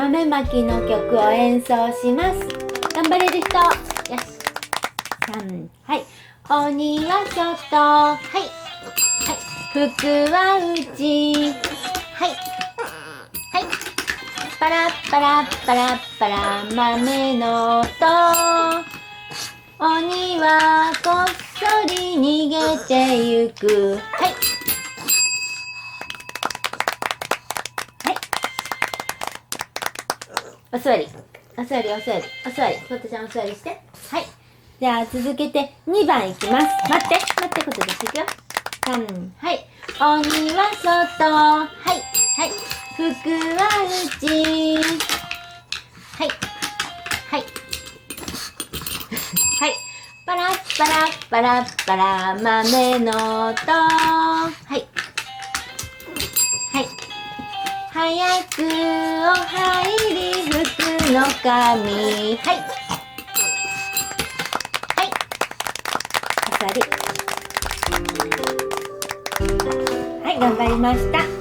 豆まきの曲を演奏します。頑張れる人。よし。3、はい。鬼は外。はい。はい。福は内。はい。はい。パラッパラッパラッパラ豆の音。鬼はこっそり逃げてゆく。はい。お座り。お座り、お座り、お座り。ことちゃんお座りして。はい。じゃあ続けて2番いきます。待って、ことちゃんいくよ。3、はい。鬼は外。はい、はい。福は内。はい、はい。はい。パラッパラッパラッパラ豆の音。はい。はい。早くお入り福の神。はい。はい。お座り。はい、頑張りました。